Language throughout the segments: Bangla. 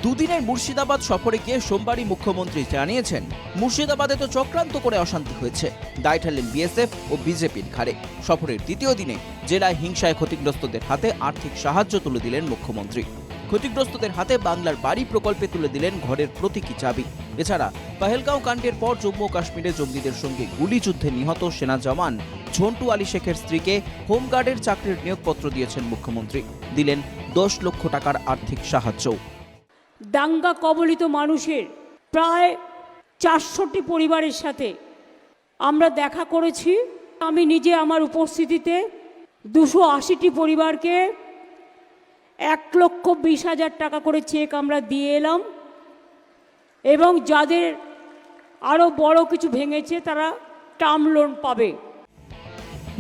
দুদিনের মুর্শিদাবাদ সফরে গিয়ে সোমবারই মুখ্যমন্ত্রী জানিয়েছেন, মুর্শিদাবাদে তো চক্রান্ত করে অশান্তি হয়েছে, দায় ঠাললেন বিএসএফ ও বিজেপির ঘাড়ে। সফরের দ্বিতীয় দিনে জেলায় হিংসায় ক্ষতিগ্রস্তদের হাতে আর্থিক সাহায্য তুলে দিলেন মুখ্যমন্ত্রী। ক্ষতিগ্রস্তদের হাতে বাংলার বাড়ি প্রকল্পে তুলে দিলেন ঘরের প্রতীকী চাবি। এছাড়া পহেলগাঁও কাণ্ডের পর জম্মু ও কাশ্মীরে জঙ্গিদের সঙ্গে গুলিযুদ্ধে নিহত সেনা জওয়ান ঝন্টু আলী শেখের স্ত্রীকে হোমগার্ডের চাকরির নিয়োগপত্র দিয়েছেন মুখ্যমন্ত্রী। দিলেন 10 লক্ষ টাকার আর্থিক সাহায্য। দাঙ্গা কবলিত মানুষের প্রায় 400টি পরিবারের সাথে আমরা দেখা করেছি। আমি নিজে আমার উপস্থিতিতে 280টি পরিবারকে 1,20,000 টাকা করে চেক আমরা দিয়ে এলাম, এবং যাদের আরও বড় কিছু ভেঙেছে তারা টার্ম লোন পাবে।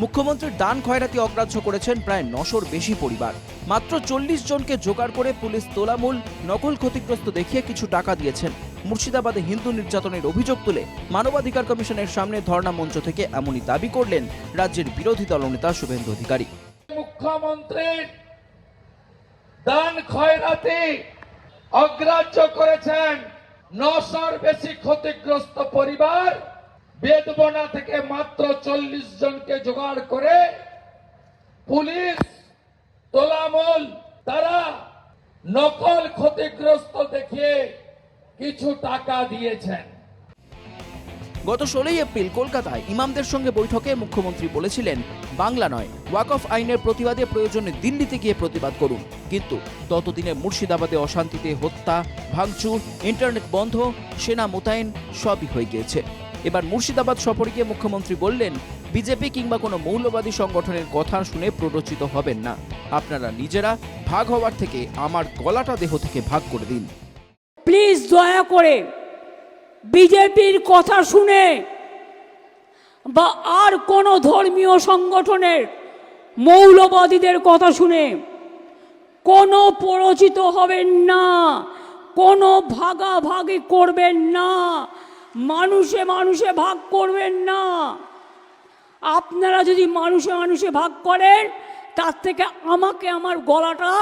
মুখ্যমন্ত্রীর দান খয়রাতি অগ্রাহ্য করেছেন প্রায় 900-র বেশি পরিবার। মাত্র 40 জনকে জোগাড় করে পুলিশ তোলামূল নকল ক্ষতিগ্রস্ত দেখিয়ে কিছু টাকা দিয়েছেন। মুর্শিদাবাদে হিন্দু নির্যাতনের অভিযোগ তুলে মানবাধিকার কমিশনের সামনে ধর্ণা মঞ্চ থেকে এমনই দাবি করলেন রাজ্যের বিরোধী দলনেতা শুভেন্দু অধিকারী। মুখ্যমন্ত্রীর দান খয়রাতি অগ্রাহ্য করেছেন 900-র বেশি ক্ষতিগ্রস্ত পরিবার। বেদবনা থেকে মাত্র 40 জনকে জোগাড় করে পুলিশ তোলামূল তারা নকল ক্ষতিগ্রস্ত দেখিয়ে কিছু টাকা দিয়েছেন। গত 16 এপ্রিল কলকাতায় ইমামদের সঙ্গে বৈঠকে মুখ্যমন্ত্রী বলেছিলেন, বাংলা নয় ওয়াকফ আইনের প্রতিবাদে প্রয়োজনে দিল্লিতে গিয়ে প্রতিবাদ করুন। কিন্তু ততদিনে মুর্শিদাবাদে অশান্তিতে হত্যা, ভাঙচুর, ইন্টারনেট বন্ধ, সেনা মোতায়েন সবই হয়ে গিয়েছে। এবার মুর্শিদাবাদ সফরে গিয়ে মুখ্যমন্ত্রী বললেন, বিজেপি কিংবা কোনো মৌলবাদী সংগঠনের কথা শুনে প্ররোচিত হবেন না। আপনারা নিজেরা ভাগ হওয়ার থেকে আমার গলাটা দেহ থেকে ভাগ করে দিন। প্লিজ দয়া করে বিজেপির কথা শুনে বা আর কোনো ধর্মীয় সংগঠনের মৌলবাদীদের কথা শুনে কোনো প্ররোচিত হবেন না, কোনো ভাগাভাগি করবেন না, মানুষে মানুষে ভাগ করবেন না। আপনারা যদি মানুষে মানুষে ভাগ করেন, তার থেকে আমাকে আমার গলাটা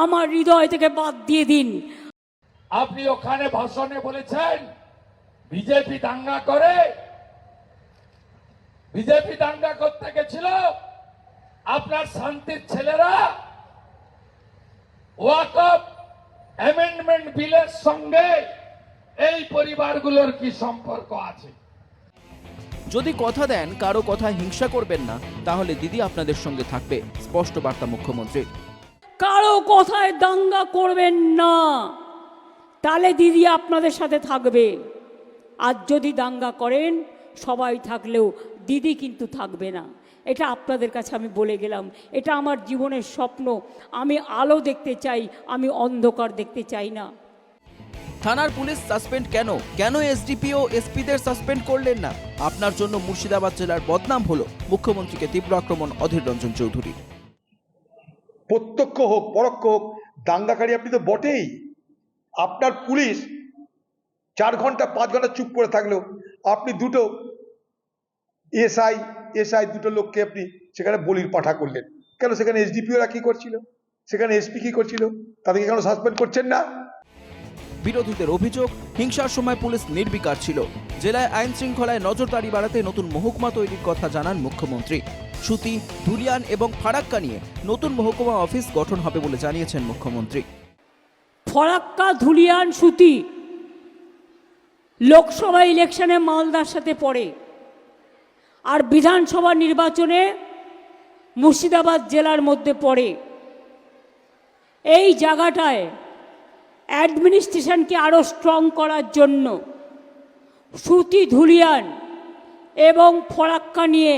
আমার হৃদয় থেকে বাদ দিয়ে দিন। আপনি ওখানে ভাষণে বলেছেন বিজেপি দাঙ্গা করে, বিজেপি দাঙ্গা করতে গেছিল। আপনার শান্তির ছেলেরা ওয়াকফ অ্যামেন্ডমেন্ট বিলের সঙ্গে এই পরিবারগুলোর কি সম্পর্ক আছে? যদি কথা দেন কারো কথা হিংসা করবেন না, তাহলে দিদি আপনাদের সঙ্গে থাকবে, স্পষ্ট বার্তা মুখ্যমন্ত্রীর। কারো কথায় দাঙ্গা করবেন না, তাহলে দিদি আপনাদের সাথে থাকবে। আর যদি দাঙ্গা করেন, সবাই থাকলেও দিদি কিন্তু থাকবে না। এটা আপনাদের কাছে আমি বলে গেলাম। এটা আমার জীবনের স্বপ্ন। আমি আলো দেখতে চাই, আমি অন্ধকার দেখতে চাই না। থানার পুলিশ সাসপেন্ড কেন এসডিপিও এসপিদের সাসপেন্ড করলেন না? আপনার জন্য মুর্শিদাবাদ জেলার বদনাম হলো, মুখ্যমন্ত্রীকে তীব্র আক্রমণ অধীর রঞ্জন চৌধুরী। প্রত্যক্ষ হোক পরোক্ষ হোক, দাঙ্গাকারী আপনি তো বটেই। আপনার পুলিশ 4 ঘন্টা 5 ঘন্টা চুপ করে থাকলেও আপনি দুটো এসআই দুটো লোককে আপনি সেখানে বলির পাঠা করলেন। কেন সেখানে এসডিপিওরা কি করছিল, সেখানে এসপি কি করছিল, তাদেরকে কেন সাসপেন্ড করছেন না? বিরোধীদের অভিযোগ, হিংসার সময় পুলিশ নির্বিকার ছিল। জেলায় আইন শৃঙ্খলায় নজরদারি বাড়াতে নতুন মহকুমা তৈরির কথা জানান মুখ্যমন্ত্রী। সুতি, ধুলিয়ান এবং ফারাক্কা নিয়ে নতুন মহকুমা অফিস গঠন হবে বলে জানিয়েছেন মুখ্যমন্ত্রী। ফারাক্কা, ধুলিয়ান, সুতি লোকসভা ইলেকশনে মালদার সাথে পড়ে, আর বিধানসভা নির্বাচনে মুর্শিদাবাদ জেলার মধ্যে পড়ে। এই জায়গাটায় অ্যাডমিনিস্ট্রেশনকে আরও স্ট্রং করার জন্য সুতি, ধুলিয়ান এবং ফরাক্কা নিয়ে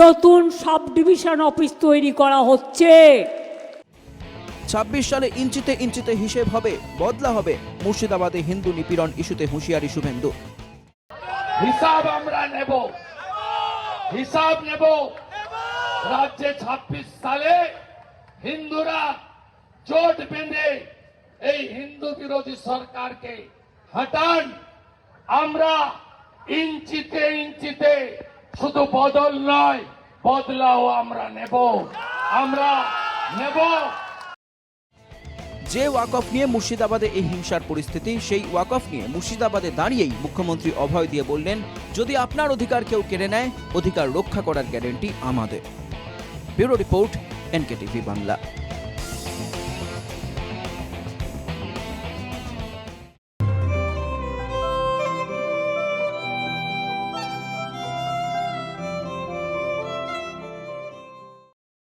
নতুন সাব ডিভিশন অফিস তৈরি করা হচ্ছে। 26 সালে ইঞ্চিতে ইঞ্চিতে হিসেব হবে, বদলা হবে। মুর্শিদাবাদে হিন্দু নিপীড়ন ইস্যুতে হুঁশিয়ারি শুভেন্দু। হিসাব আমরা নেব, হিসাব নেব। রাজ্যে 26 সালে হিন্দুরা জোট বেঁধে এই হিন্দু বিরোধী সরকারকে হটান। আমরা ইঞ্চিতে ইঞ্চিতে শুধু বদল নয়, বদলাও আমরা নেব। যে ওয়াকফ নিয়ে মুর্শিদাবাদে এই হিংসার পরিস্থিতি, সেই ওয়াকফ নিয়ে মুর্শিদাবাদে দাঁড়িয়েই মুখ্যমন্ত্রী অভয় দিয়ে বললেন, যদি আপনার অধিকার কেউ কেড়ে নেয়, অধিকার রক্ষা করার গ্যারান্টি আমাদের। Bureau report, NKTV Bangla.